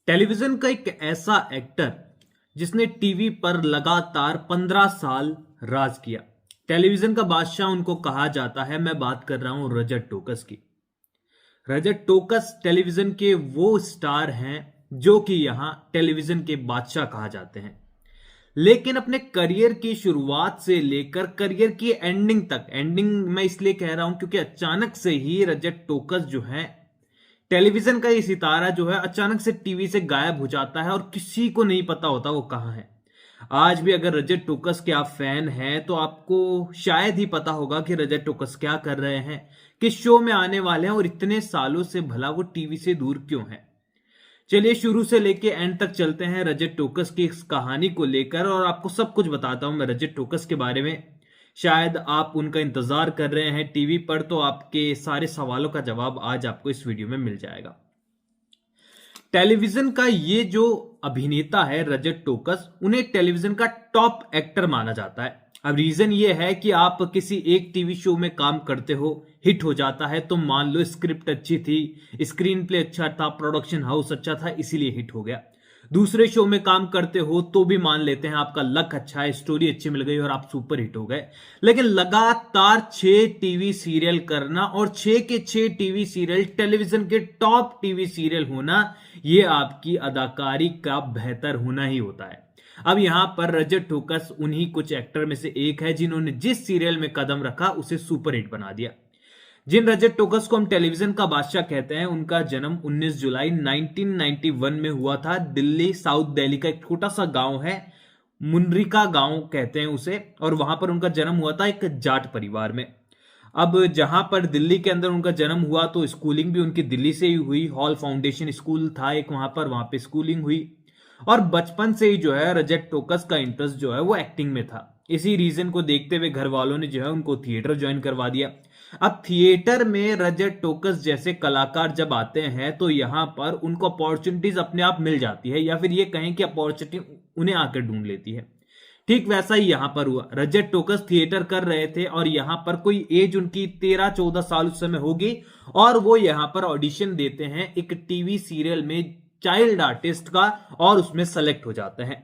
Television का एक ऐसा एक्टर जिसने टीवी पर लगातार 15 साल राज किया। टेलीविजन का बादशाह उनको कहा जाता है। मैं बात कर रहा हूं रजत टोकस की। रजत टोकस टेलीविजन के वो स्टार हैं जो कि यहां टेलीविजन के बादशाह कहा जाते हैं। लेकिन अपने करियर की शुरुआत से लेकर करियर की एंडिंग तक, एंडिंग मैं इसलिए कह रहा हूं क्योंकि अचानक से ही रजत टोकस जो है, टेलीविजन का ये सितारा जो है, अचानक से टीवी से गायब हो जाता है और किसी को नहीं पता होता वो कहां है। आज भी अगर रजत टोकस के आप फैन हैं तो आपको शायद ही पता होगा कि रजत टोकस क्या कर रहे हैं, किस शो में आने वाले हैं और इतने सालों से भला वो टीवी से दूर क्यों है। चलिए शुरू से लेके एंड तक चलते हैं रजत टोकस की इस कहानी को लेकर और आपको सब कुछ बताता हूं मैं रजत टोकस के बारे में। शायद आप उनका इंतजार कर रहे हैं टीवी पर, तो आपके सारे सवालों का जवाब आज आपको इस वीडियो में मिल जाएगा। टेलीविजन का ये जो अभिनेता है रजत टोकस, उन्हें टेलीविजन का टॉप एक्टर माना जाता है। अब रीजन ये है कि आप किसी एक टीवी शो में काम करते हो, हिट हो जाता है, तो मान लो स्क्रिप्ट अच्छी थी, स्क्रीन प्ले अच्छा था, प्रोडक्शन हाउस अच्छा था, इसीलिए हिट हो गया। दूसरे शो में काम करते हो तो भी मान लेते हैं आपका लक अच्छा है, स्टोरी अच्छी मिल गई और आप सुपर हिट हो गए। लेकिन लगातार 6 टीवी सीरियल करना और 6 के 6 टीवी सीरियल टेलीविजन के टॉप टीवी सीरियल होना, यह आपकी अदाकारी का बेहतर होना ही होता है। अब यहां पर रजत टोकस उन्हीं कुछ एक्टर में से एक है जिन्होंने जिस सीरियल में कदम रखा उसे सुपर हिट बना दिया। जिन रजत टोकस को हम टेलीविजन का बादशाह कहते हैं, उनका जन्म 19 जुलाई 1991 में हुआ था। दिल्ली, साउथ दिल्ली का एक छोटा सा गांव है, मुनरिका गांव कहते हैं उसे, और वहां पर उनका जन्म हुआ था एक जाट परिवार में। अब जहां पर दिल्ली के अंदर उनका जन्म हुआ तो स्कूलिंग भी उनकी दिल्ली से ही हुई। हॉल फाउंडेशन स्कूल था एक वहां पे स्कूलिंग हुई। और बचपन से ही जो है रजत टोकस का इंटरेस्ट जो है वो एक्टिंग में था। इसी रीजन को देखते हुए घर वालों ने जो है उनको थिएटर ज्वाइन करवा दिया। अब थिएटर में रजत टोकस जैसे कलाकार जब आते हैं तो यहां पर उनको अपॉर्चुनिटीज अपने आप मिल जाती है, या फिर ये कहें कि अपॉर्चुनिटी उन्हें आकर ढूंढ लेती है। ठीक वैसा ही यहां पर हुआ। रजत टोकस थिएटर कर रहे थे और यहां पर कोई एज उनकी 13-14 साल उस समय होगी, और वो यहां पर ऑडिशन देते हैं एक टीवी सीरियल में चाइल्ड आर्टिस्ट का, और उसमें सेलेक्ट हो जाते हैं।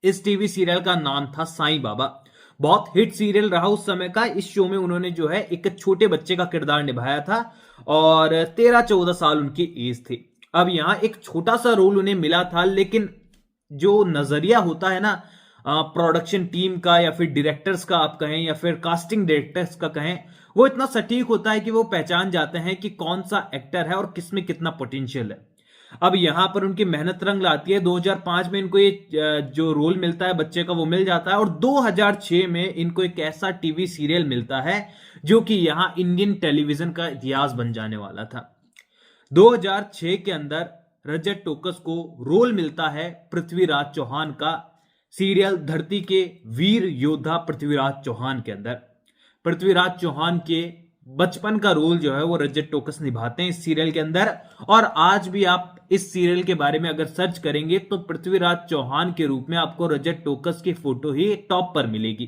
इस टीवी सीरियल का नाम था साईं बाबा। बहुत हिट सीरियल रहा उस समय का। इस शो में उन्होंने जो है एक छोटे बच्चे का किरदार निभाया था और 13-14 साल उनकी एज थी। अब यहां एक छोटा सा रोल उन्हें मिला था, लेकिन जो नजरिया होता है ना प्रोडक्शन टीम का, या फिर डायरेक्टर्स का आप कहें, या फिर कास्टिंग डायरेक्टर्स का कहें, वो इतना सटीक होता है कि वो पहचान जाते हैं कि कौन सा एक्टर है और किसमें कितना पोटेंशियल है। अब यहां पर उनकी मेहनत रंग लाती है। 2005 में इनको ये जो रोल मिलता है बच्चे का वो मिल जाता है, और 2006 में इनको एक ऐसा टीवी सीरियल मिलता है जो कि यहां इंडियन टेलीविजन का इतिहास बन जाने वाला था। 2006 के अंदर रजत टोकस को रोल मिलता है पृथ्वीराज चौहान का, सीरियल धरती के वीर योद्धा पृथ्वीराज चौहान के अंदर। पृथ्वीराज चौहान के बचपन का रोल जो है वो रजत टोकस निभाते हैं इस सीरियल के अंदर। और आज भी आप इस सीरियल के बारे में अगर सर्च करेंगे तो पृथ्वीराज चौहान के रूप में आपको रजत टोकस की फोटो ही टॉप पर मिलेगी,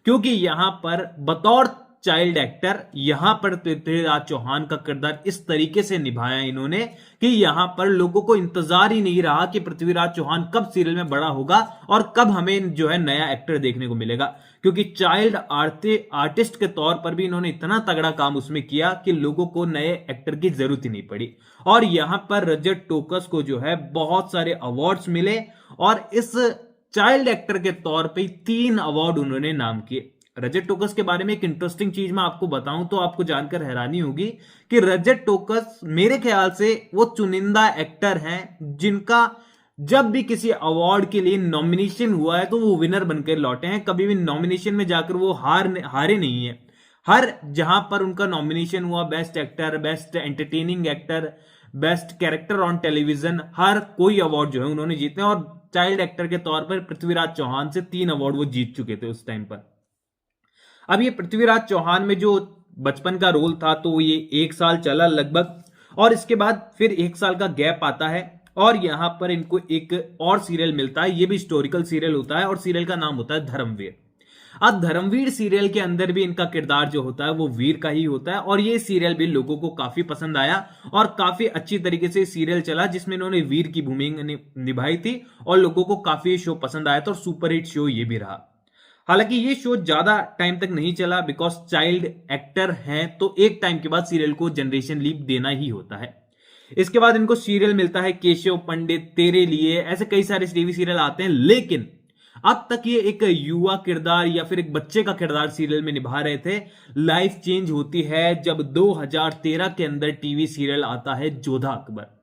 क्योंकि यहां पर बतौर चाइल्ड एक्टर यहां पर पृथ्वीराज चौहान का किरदार इस तरीके से निभाया इन्होंने कि यहां पर लोगों को इंतजार ही नहीं रहा कि पृथ्वीराज चौहान कब सीरियल में बड़ा होगा और कब हमें जो है नया एक्टर देखने को मिलेगा। क्योंकि चाइल्ड आर्टिस्ट के तौर पर भी इन्होंने इतना तगड़ा काम उसमें किया कि लोगों को नए एक्टर की जरूरत ही नहीं पड़ी। और यहां पर रजत टोकस को जो है बहुत सारे अवार्ड्स मिले, और इस चाइल्ड एक्टर के तौर पे 3 अवार्ड उन्होंने नाम किए। रजत टोकस के बारे में एक इंटरेस्टिंग चीज मैं आपको बताऊं तो आपको जानकर हैरानी होगी कि रजत टोकस मेरे ख्याल से वो चुनिंदा एक्टर हैं जिनका जब भी किसी अवार्ड के लिए नॉमिनेशन हुआ है तो वो विनर बनकर लौटे हैं। कभी भी नॉमिनेशन में जाकर वो हारे नहीं है। हर जहां पर उनका नॉमिनेशन हुआ, best actor, best entertaining actor, best character on television, हर कोई अवार्ड जो है उन्होंने जीते हैं। और चाइल्ड एक्टर के तौर पर पृथ्वीराज चौहान से 3 अवार्ड वो जीत चुके थे उस टाइम पर। अब ये पृथ्वीराज चौहान में जो बचपन का रोल था तो ये 1 साल चला लगभग, और इसके बाद फिर 1 साल का गैप आता है और यहां पर इनको एक और सीरियल मिलता है। ये भी हिस्टोरिकल सीरियल होता है और सीरियल का नाम होता है धर्मवीर। अब धर्मवीर सीरियल के अंदर भी इनका किरदार जो होता है वो वीर का ही होता है, और ये सीरियल भी लोगों को काफी पसंद आया और काफी अच्छी तरीके से सीरियल चला, जिसमें इन्होंने वीर की भूमिका निभाई थी और लोगों को काफी शो पसंद आया था, और सुपरहिट शो ये भी रहा। हालांकि ये शो ज्यादा टाइम तक नहीं चला, बिकॉज चाइल्ड एक्टर हैं तो एक टाइम के बाद सीरियल को जनरेशन लीप देना ही होता है। इसके बाद इनको सीरियल मिलता है केशव पंडित, तेरे लिए, ऐसे कई सारे टीवी सीरियल आते हैं, लेकिन अब तक ये एक युवा किरदार या फिर एक बच्चे का किरदार सीरियल में निभा रहे थे। लाइफ चेंज होती है जब 2013 के अंदर टीवी सीरियल आता है जोधा अकबर।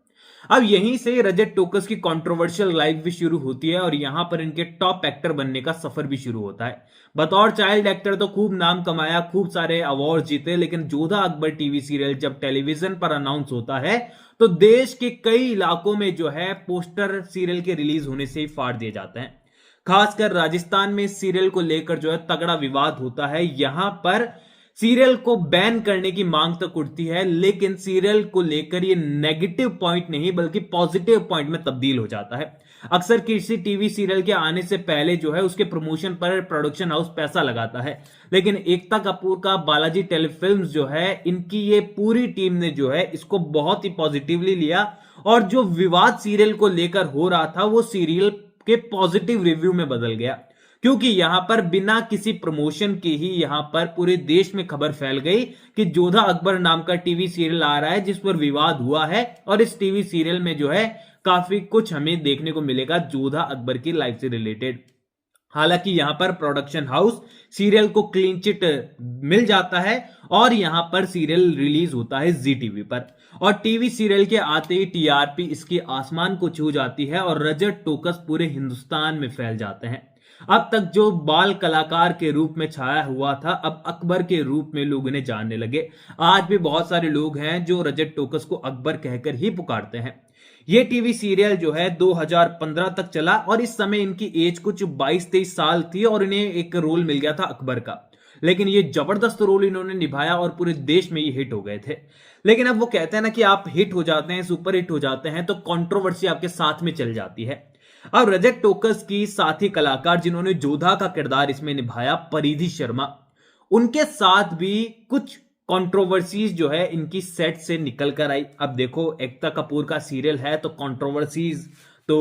अब यहीं से रजत टोकस की कंट्रोवर्शियल लाइफ भी शुरू होती है और यहां पर इनके टॉप एक्टर बनने का सफर भी शुरू होता है। बतौर चाइल्ड एक्टर तो खूब नाम कमाया, खूब सारे अवार्ड जीते, लेकिन जोधा अकबर टीवी सीरियल जब टेलीविजन पर अनाउंस होता है तो देश के कई इलाकों में जो है पोस्टर सीरियल के रिलीज होने से ही फाड़ दिए जाते हैं। खासकर राजस्थान में इस सीरियल को लेकर जो है तगड़ा विवाद होता है। यहां पर सीरियल को बैन करने की मांग तक उठती है, लेकिन सीरियल को लेकर ये नेगेटिव पॉइंट नहीं बल्कि पॉजिटिव पॉइंट में तब्दील हो जाता है। अक्सर किसी टीवी सीरियल के आने से पहले जो है उसके प्रमोशन पर प्रोडक्शन हाउस पैसा लगाता है, लेकिन एकता कपूर का बालाजी टेलीफिल्म्स जो है, इनकी ये पूरी टीम ने जो है इसको बहुत ही पॉजिटिवली लिया, और जो विवाद सीरियल को लेकर हो रहा था वो सीरियल के पॉजिटिव रिव्यू में बदल गया, क्योंकि यहां पर बिना किसी प्रमोशन के ही यहां पर पूरे देश में खबर फैल गई कि जोधा अकबर नाम का टीवी सीरियल आ रहा है जिस पर विवाद हुआ है, और इस टीवी सीरियल में जो है काफी कुछ हमें देखने को मिलेगा जोधा अकबर की लाइफ से रिलेटेड। हालांकि यहां पर प्रोडक्शन हाउस सीरियल को क्लीन चिट मिल जाता है और यहां पर सीरियल रिलीज होता है जी टीवी पर, और टीवी सीरियल के आते ही टीआरपी इसकी आसमान को छू जाती है और रजत टोकस पूरे हिंदुस्तान में फैल जाते हैं। अब तक जो बाल कलाकार के रूप में छाया हुआ था, अब अकबर के रूप में लोग इन्हें जानने लगे। आज भी बहुत सारे लोग हैं जो रजत टोकस को अकबर कहकर ही पुकारते हैं। ये टीवी सीरियल जो है 2015 तक चला और इस समय इनकी एज कुछ 22-23 साल थी और इन्हें एक रोल मिल गया था अकबर का, लेकिन ये जबरदस्त रोल इन्होंने निभाया और पूरे देश में ये हिट हो गए थे। लेकिन अब वो कहते हैं ना कि आप हिट हो जाते हैं, सुपर हिट हो जाते हैं तो कंट्रोवर्सी आपके साथ में चल जाती है। अब रजत टोकस की साथी कलाकार जिन्होंने जोधा का किरदार इसमें निभाया, परिधि शर्मा, उनके साथ भी कुछ कंट्रोवर्सीज जो है इनकी सेट से निकल कर आई। अब देखो एकता कपूर का सीरियल है तो कंट्रोवर्सीज तो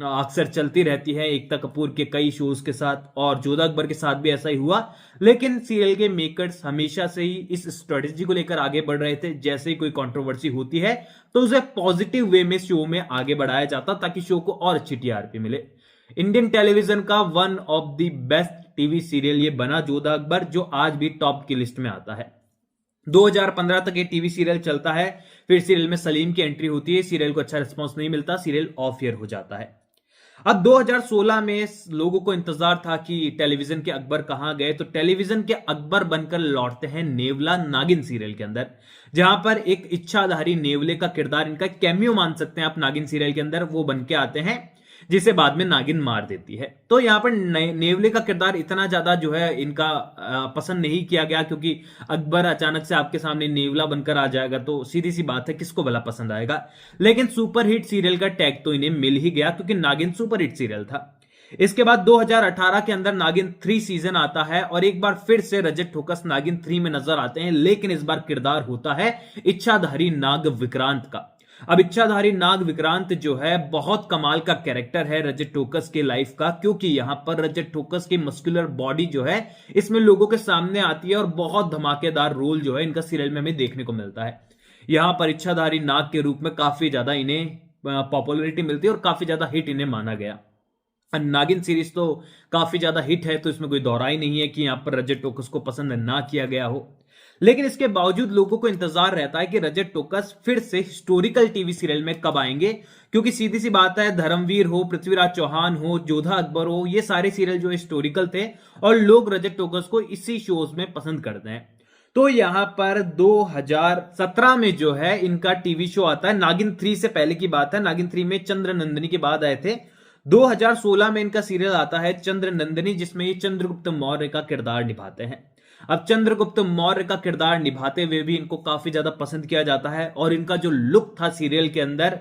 अक्सर चलती रहती है एकता कपूर के कई शोज के साथ, और जोधा अकबर के साथ भी ऐसा ही हुआ। लेकिन सीरियल के मेकर्स हमेशा से ही इस स्ट्रेटेजी को लेकर आगे बढ़ रहे थे, जैसे ही कोई कंट्रोवर्सी होती है तो उसे पॉजिटिव वे में शो में आगे बढ़ाया जाता ताकि शो को और अच्छी टीआरपी मिले। इंडियन टेलीविजन का one of the best TV serial ये बना जोधा अकबर, जो आज भी टॉप की लिस्ट में आता है। 2015 तक ये टीवी सीरियल चलता है, फिर सीरियल में सलीम की एंट्री होती है, सीरियल को अच्छा रिस्पांस नहीं मिलता, सीरियल ऑफ एयर हो जाता है। अब 2016 में लोगों को इंतजार था कि टेलीविजन के अकबर कहां गए, तो टेलीविजन के अकबर बनकर लौटते हैं नेवला नागिन सीरियल के अंदर, जहां पर एक इच्छाधारी नेवले का किरदार, इनका कैमियो मान सकते हैं आप नागिन सीरियल के अंदर, वो बन के आते हैं जिसे बाद में नागिन मार देती है। तो यहां पर नेवले का किरदार इतना ज्यादा जो है इनका पसंद नहीं किया गया, क्योंकि अकबर अचानक से आपके सामने नेवला बनकर आ जाएगा तो सीधी सी बात है किसको भला पसंद आएगा। लेकिन सुपरहिट सीरियल का टैग तो इन्हें मिल ही गया, क्योंकि नागिन सुपरहिट सीरियल था। इसके बाद 2018 के अंदर नागिन 3 सीजन आता है और एक बार फिर से रजत टोकस नागिन 3 में नजर आते हैं, लेकिन इस बार किरदार होता है इच्छाधारी नाग विक्रांत का। अब इच्छाधारी नाग विक्रांत जो है बहुत कमाल का कैरेक्टर है रजत टोकस के लाइफ का, क्योंकि यहां पर रजत टोकस की मस्कुलर बॉडी जो है इसमें लोगों के सामने आती है और बहुत धमाकेदार रोल जो है इनका सीरियल में हमें देखने को मिलता है। यहां पर इच्छाधारी नाग के रूप में काफी ज्यादा इन्हें पॉपुलैरिटी मिलती है और काफी ज्यादा हिट इन्हें माना गया। नागिन सीरीज तो काफी ज्यादा हिट है, तो इसमें कोई दौरा ही नहीं है कि यहां पर रजत टोकस को पसंद ना किया गया हो। लेकिन इसके बावजूद लोगों को इंतजार रहता है कि रजत टोकस फिर से हिस्टोरिकल टीवी सीरियल में कब आएंगे, क्योंकि सीधी सी बात है धर्मवीर हो, पृथ्वीराज चौहान हो, जोधा अकबर हो, ये सारे सीरियल जो हिस्टोरिकल थे और लोग रजत टोकस को इसी शोज में पसंद करते हैं। तो यहां पर 2017 में जो है इनका टीवी शो आता है, नागिन 3 से पहले की बात है, नागिन 3 में चंद्र नंदिनी के बाद आए थे। 2016 में इनका सीरियल आता है चंद्र नंदिनी, जिसमें ये चंद्रगुप्त मौर्य का किरदार निभाते हैं। अब चंद्रगुप्त मौर्य का किरदार निभाते हुए भी इनको काफी ज्यादा पसंद किया जाता है और इनका जो लुक था सीरियल के अंदर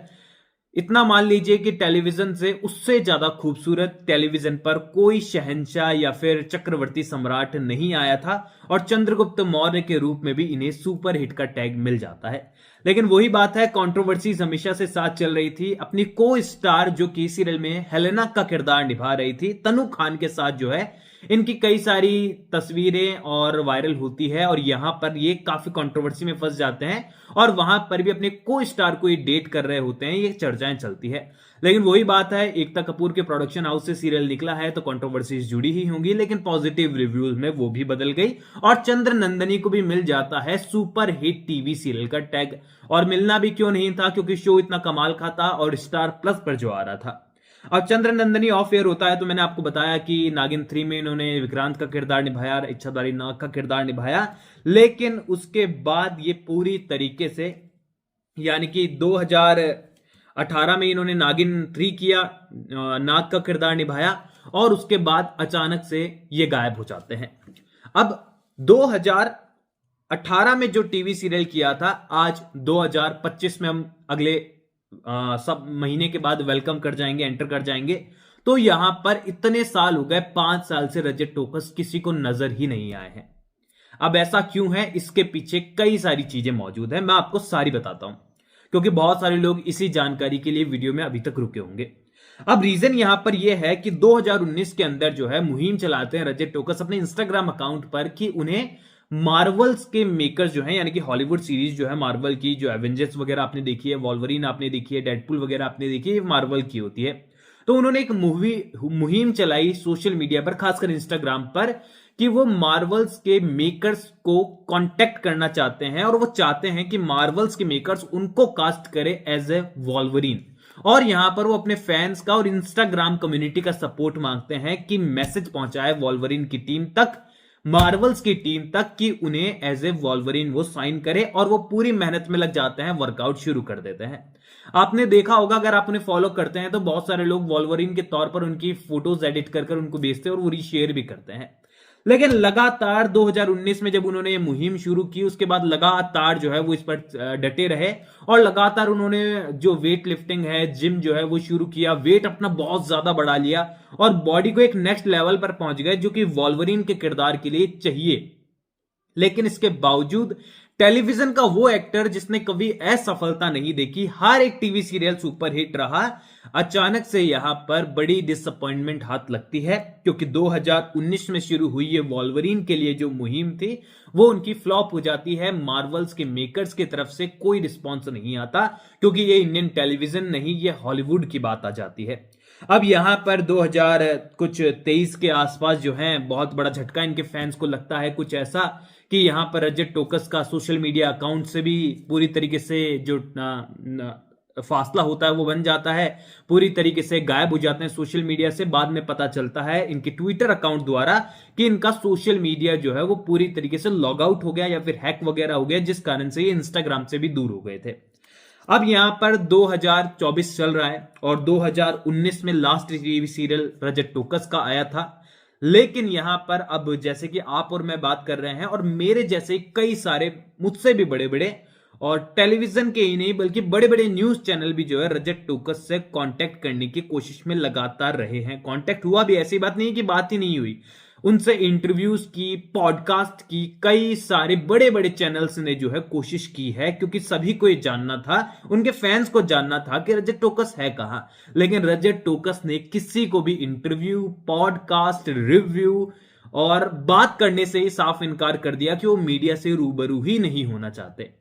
इतना मान लीजिए कि टेलीविजन से उससे ज्यादा खूबसूरत टेलीविजन पर कोई शहंशाह या फिर चक्रवर्ती सम्राट नहीं आया था, और चंद्रगुप्त मौर्य के रूप में भी इन्हें सुपर हिट का टैग मिल जाता है। लेकिन वही बात है, कंट्रोवर्सीज हमेशा से साथ चल रही थी। अपनी को स्टार जो कि सीरियल में हेलेना का किरदार निभा रही थी, तनु खान के साथ जो है इनकी कई सारी तस्वीरें और वायरल होती है, और यहां पर ये काफी कंट्रोवर्सी में फंस जाते हैं, और वहां पर भी अपने को स्टार को ये डेट कर रहे होते हैं, ये चर्चाएं चलती है। लेकिन वही बात है, एकता कपूर के प्रोडक्शन हाउस से सीरियल निकला है तो कंट्रोवर्सीज जुड़ी ही होंगी, लेकिन पॉजिटिव रिव्यूज में वो भी बदल गई, और चंद्र नंदनी को भी मिल जाता है सुपर हिट टीवी सीरियल का टैग। और मिलना भी क्यों नहीं था, क्योंकि शो इतना कमाल का था और स्टार प्लस पर जो आ रहा था। अब चंद्र नंदनी ऑफ एयर होता है तो मैंने आपको बताया कि नागिन 3 में इन्होंने विक्रांत का किरदार निभाया, इच्छाधारी नाग का किरदार निभाया, लेकिन उसके बाद ये पूरी तरीके से, यानी कि 2018 में इन्होंने नागिन 3 किया, नाग का किरदार निभाया, और उसके बाद अचानक से ये गायब हो जाते हैं। अब 2018 में जो टीवी सीरियल किया था, आज 2025 में हम अगले सब महीने के बाद वेलकम कर जाएंगे, एंटर कर जाएंगे, तो यहां पर इतने साल हो गए, 5 साल से रजत टोकस किसी को नजर ही नहीं आए हैं। अब ऐसा क्यों है, इसके पीछे कई सारी चीजें मौजूद हैं, मैं आपको सारी बताता हूं, क्योंकि बहुत सारे लोग इसी जानकारी के लिए वीडियो में अभी तक रुके होंगे। अब रीजन यहां पर यह है कि 2019 के अंदर जो है मुहिम चलाते हैं रजत टोकस अपने इंस्टाग्राम अकाउंट पर कि उन्हें मार्वल्स के मेकर्स जो हैं, यानी कि हॉलीवुड सीरीज जो है मार्वल की, जो एवेंजर्स वगैरह आपने देखी है, वॉल्वरिन आपने देखी है, डेडपुल वगैरह आपने देखी है, ये मार्वल की होती है। तो उन्होंने एक मुहिम चलाई सोशल मीडिया पर, खासकर इंस्टाग्राम पर, कि वो मार्वल्स के मेकर्स को कांटेक्ट करना चाहते हैं, और वो चाहते हैं कि मार्वल्स के मेकर्स उनको कास्ट करे एज ए वॉल्वरिन। और यहां पर वो अपने फैंस का और इंस्टाग्राम कम्युनिटी का सपोर्ट मांगते हैं कि मैसेज पहुंचाए वॉल्वरिन की टीम तक, मार्वल्स की टीम तक, कि उन्हें एज ए वॉल्वरिन वो साइन करे, और वो पूरी मेहनत में लग जाते हैं, वर्कआउट शुरू कर देते हैं। आपने देखा होगा, अगर आप उन्हें फॉलो करते हैं तो बहुत सारे लोग वॉल्वरिन के तौर पर उनकी फोटोज एडिट कर उनको भेजते हैं और वो रीशेयर भी करते हैं। लेकिन लगातार 2019 में जब उन्होंने ये मुहिम शुरू की, उसके बाद लगातार जो है वो इस पर डटे रहे, और लगातार उन्होंने जो वेट लिफ्टिंग है, जिम जो है वो शुरू किया, वेट अपना बहुत ज्यादा बढ़ा लिया, और बॉडी को एक नेक्स्ट लेवल पर पहुंच गए जो कि वॉल्वरिन के किरदार के लिए चाहिए। लेकिन इसके बावजूद टेलीविजन का वो एक्टर जिसने कभी असफलता नहीं देखी, हर एक टीवी सीरियल सुपरहिट रहा, अचानक से यहां पर बड़ी डिसअपॉइंटमेंट हाथ लगती है, क्योंकि 2019 में शुरू हुई ये वॉल्वरिन के लिए जो मुहिम थी वो उनकी फ्लॉप हो जाती है। मार्वल्स के मेकर्स की तरफ से कोई रिस्पॉन्स नहीं आता, क्योंकि ये इंडियन टेलीविजन नहीं, ये हॉलीवुड की बात आ जाती है। अब यहां पर 2023 के आसपास जो है बहुत बड़ा झटका इनके फैंस को लगता है, कुछ ऐसा कि यहां पर रजत टोकस का सोशल मीडिया अकाउंट से भी पूरी तरीके से जो फासला होता है वो बन जाता है, पूरी तरीके से गायब हो जाते हैं सोशल मीडिया से। बाद में पता चलता है इनके ट्विटर अकाउंट द्वारा कि इनका सोशल मीडिया जो है वो पूरी तरीके से लॉग आउट हो गया या फिर हैक वगैरह हो गया, जिस कारण से ये इंस्टाग्राम से भी दूर हो गए थे। अब यहां पर 2024 चल रहा है, और 2019 में लास्ट टीवी सीरियल रजत टोकस का आया था। लेकिन यहां पर अब जैसे कि आप और मैं बात कर रहे हैं, और मेरे जैसे कई सारे मुझसे भी बड़े बड़े, और टेलीविजन के ही नहीं बल्कि बड़े बड़े न्यूज चैनल भी जो है रजत टोकस से कांटेक्ट करने की कोशिश में लगातार रहे हैं। कांटेक्ट हुआ भी, ऐसी बात नहीं कि बात ही नहीं हुई, उनसे इंटरव्यूज की, पॉडकास्ट की, कई सारे बड़े बड़े चैनल्स ने जो है कोशिश की है, क्योंकि सभी को ये जानना था, उनके फैंस को जानना था कि रजत टोकस है कहां। लेकिन रजत टोकस ने किसी को भी इंटरव्यू, पॉडकास्ट, रिव्यू और बात करने से ही साफ इनकार कर दिया कि वो मीडिया से रूबरू ही नहीं होना चाहते।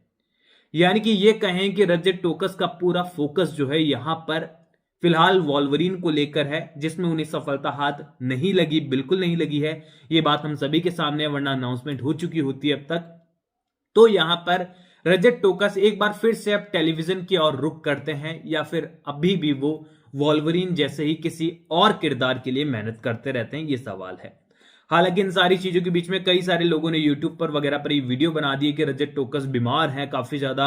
यानी कि ये कहें कि रजत टोकस का पूरा फोकस जो है यहां पर फिलहाल वॉल्वरिन को लेकर है, जिसमें उन्हें सफलता हाथ नहीं लगी, बिल्कुल नहीं लगी है। ये बात हम सभी के सामने है, वरना अनाउंसमेंट हो चुकी होती है अब तक। तो यहां पर रजत टोकस एक बार फिर से अब टेलीविजन की ओर रुख करते हैं, या फिर अभी भी वो वॉल्वरिन जैसे ही किसी और किरदार के लिए मेहनत करते रहते हैं, ये सवाल है। हालांकि इन सारी चीजों के बीच में कई सारे लोगों ने यूट्यूब पर वगैरह पर ये वीडियो बना दी है कि रजत टोकस बीमार हैं काफी ज्यादा,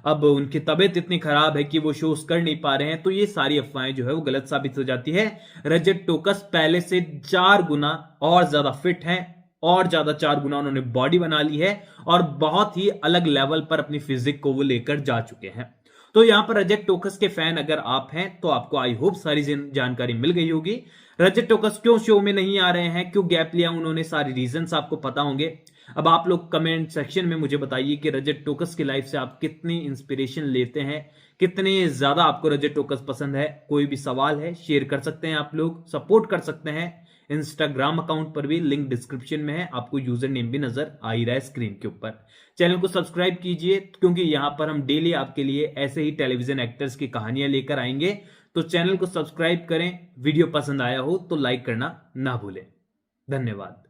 अब उनकी तबीयत इतनी खराब है कि वो शोज कर नहीं पा रहे हैं। तो ये सारी अफवाहें जो है वो गलत साबित हो जाती है। रजत टोकस पहले से 4 गुना और ज्यादा फिट हैं, और ज्यादा 4 गुना उन्होंने बॉडी बना ली है, और बहुत ही अलग लेवल पर अपनी फिजिक को वो लेकर जा चुके हैं। तो यहाँ पर रजत टोकस के फैन अगर आप हैं तो आपको आई होप सारी जानकारी मिल गई होगी। रजत टोकस क्यों शो में नहीं आ रहे हैं, क्यों गैप लिया उन्होंने, सारी रीजंस आपको पता होंगे। अब आप लोग कमेंट सेक्शन में मुझे बताइए कि रजत टोकस की लाइफ से आप कितनी इंस्पिरेशन लेते हैं, कितने ज्यादा आपको रजत टोकस पसंद है। कोई भी सवाल है शेयर कर सकते हैं, आप लोग सपोर्ट कर सकते हैं। इंस्टाग्राम अकाउंट पर भी लिंक डिस्क्रिप्शन में है, आपको यूजर नेम भी नजर आ ही रहा है स्क्रीन के ऊपर। चैनल को सब्सक्राइब कीजिए क्योंकि यहां पर हम डेली आपके लिए ऐसे ही टेलीविजन एक्टर्स की कहानियां लेकर आएंगे। तो चैनल को सब्सक्राइब करें, वीडियो पसंद आया हो तो लाइक करना ना भूलें। धन्यवाद।